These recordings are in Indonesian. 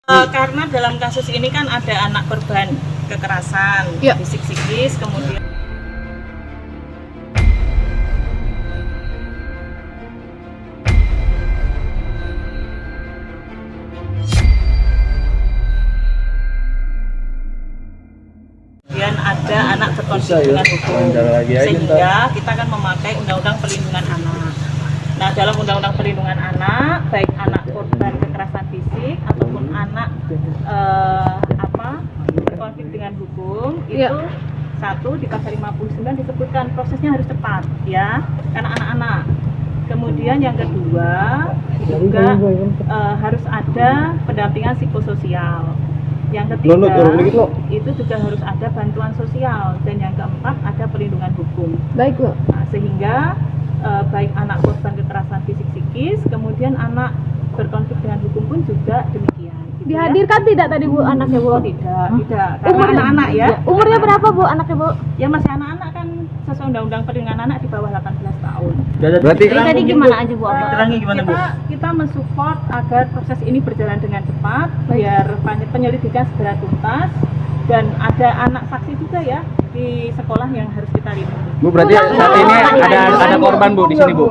Karena dalam kasus ini kan ada anak korban kekerasan fisik psikis, kemudian ada anak berkonflik dengan hukum, sehingga kita akan memakai Undang-Undang Perlindungan Anak. Nah, dalam Undang-Undang Perlindungan Anak, baik anak korban kekerasan fisik ataupun anak berkonflik dengan hukum, itu satu di pasal 59 disebutkan prosesnya harus cepat, ya, karena anak-anak. Kemudian yang kedua juga harus ada pendampingan psikososial. Yang ketiga itu juga harus ada bantuan sosial, dan yang keempat ada perlindungan hukum. Baik, Bu. Nah, sehingga baik anak korban kekerasan fisik psikis, kemudian anak berkonflik dengan hukum pun juga demikian. Gitu, dihadirkan ya? Tidak tadi Bu anaknya, Bu? Tidak. Karena anak-anak ya. Umurnya berapa Bu anaknya, Bu? Ya masih anak-anak kan, sesuai Undang-Undang Perlindungan Anak di bawah 18 tahun. Berarti tadi gimana aja Bu? Kita mensupport agar proses ini berjalan dengan cepat, biar penyelidikan segera tuntas, dan ada anak saksi juga ya di sekolah yang harus kita lindungi. Bu, berarti saat ini ada korban Bu di sini Bu.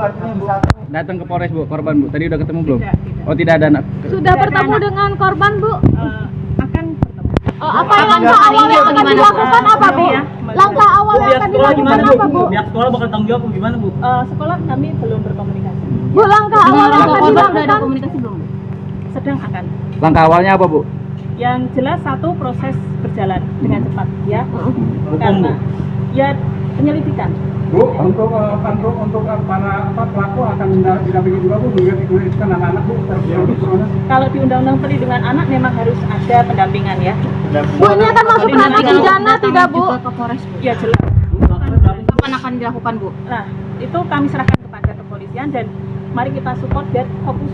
Datang ke Polres Bu, korban Bu. Tadi udah ketemu belum? Tidak. Oh, tidak ada anak. Sudah bertemu dengan korban Bu? Akan bertemu. Apa langkah awal yang akan dilakukan apa Bu? Langkah awal yang akan dilakukan apa Bu? Pihak sekolah bakal tanggung jawab gimana Bu? Sekolah kami belum berkomunikasi. Bu, langkah awal yang akan dilakukan? Komunikasi belum? Sedang akan. Langkah awalnya apa Bu? Yang jelas satu, proses berjalan dengan cepat ya. Karena ya penyelidikan. Bu, untuk pelaku akan didampingi juga Bu, dikulikan anak-anak Bu. Kalau di Undang-Undang Perlindungan Anak memang harus ada pendampingan ya. Bu, ini akan masuk ranah pidana tidak Bu? Ya jelas. Kapan akan dilakukan Bu? Nah, itu kami serahkan kepada kepolisian, dan mari kita support biar fokus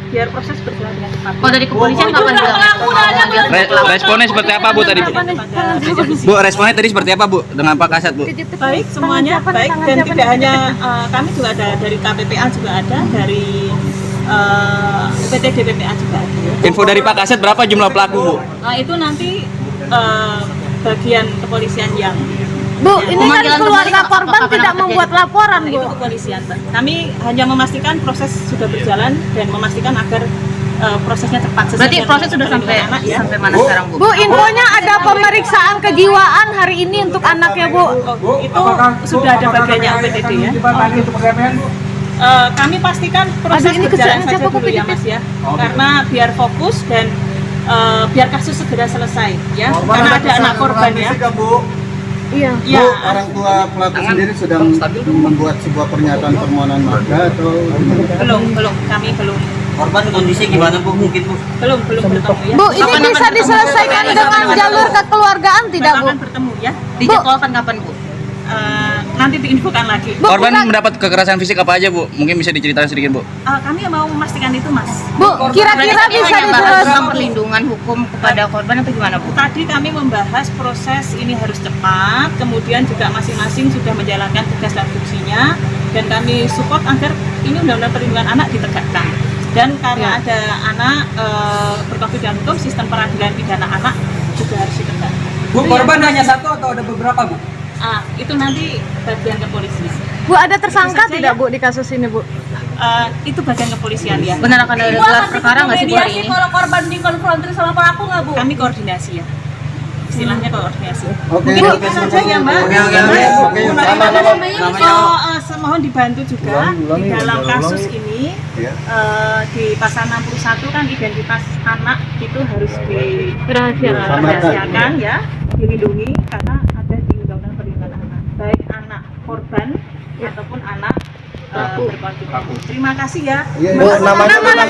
biar proses berjalan dengan cepat. Oh, dari kepolisian kapan dilakukan? Responnya seperti apa Bu tadi Bu? Bu, responnya tadi seperti apa Bu dengan Pak Kasat Bu? Baik, semuanya baik, dan tidak hanya kami juga ada dari KPPA juga ada, dari PT DPPA juga ada. Info dari Pak Kasat berapa jumlah pelaku Bu? Itu nanti bagian kepolisian yang Bu, ini kan keluarga korban tidak membuat laporan Bu. Itu kepolisian, Mbak. Kami hanya memastikan proses sudah berjalan dan memastikan agar prosesnya cepat. Berarti proses sudah sampai mana sekarang Bu? Bu, infonya ada pemeriksaan kejiwaan hari ini untuk anaknya Bu. Itu sudah ada bagiannya UPTD ya. Kami pastikan proses berjalan saja dulu ya Mas ya, karena biar fokus dan biar kasus segera selesai ya, karena ada anak korban ya. Iya. Ya, orang tua pelaku sendiri sedang membuat sebuah pernyataan permohonan maaf atau belum, kami belum. korban kondisi gimana Bu? Mungkin Bu? Belum bertemu ya. Bu, ini bisa diselesaikan dengan jalur kekeluargaan tidak Bu? Akan bertemu ya. Dijadwalkan kapan Bu? Nanti diinfokan lagi. Korban mendapat kekerasan fisik apa aja Bu? Mungkin bisa diceritakan sedikit Bu. Kami mau memastikan itu Mas. Bu, kira-kira bisa dijelaskan perlindungan hukum kepada korban atau gimana Bu? Tadi kami membahas proses ini harus cepat, kemudian juga masing-masing sudah menjalankan tugas dan fungsinya, dan kami support agar ini Undang-Undang Perlindungan Anak ditegakkan. Dan karena ada anak berkonflik dengan hukum, sistem peradilan pidana anak juga harus ditegakkan. Bu, korban hanya satu atau ada beberapa Bu? Itu nanti bagian kepolisian. Bu, ada tersangka tidak Bu di kasus ini Bu? Itu bagian kepolisian ya. Benar akan ada gelar perkara nggak sih Bu hari ini? Kalau korban dikonfrontir sama pelaku nggak Bu? Kami koordinasi ya. Istilahnya koordinasi. Mungkin itu saja ya Mbak. Mohon dibantu juga di dalam kasus ini di pasal 61 kan identitas anak itu harus dirahasiakan ya, dilindungi karena ada di Undang-Undang Perlindungan Anak, baik anak korban ataupun anak berkonflik. Terima kasih ya.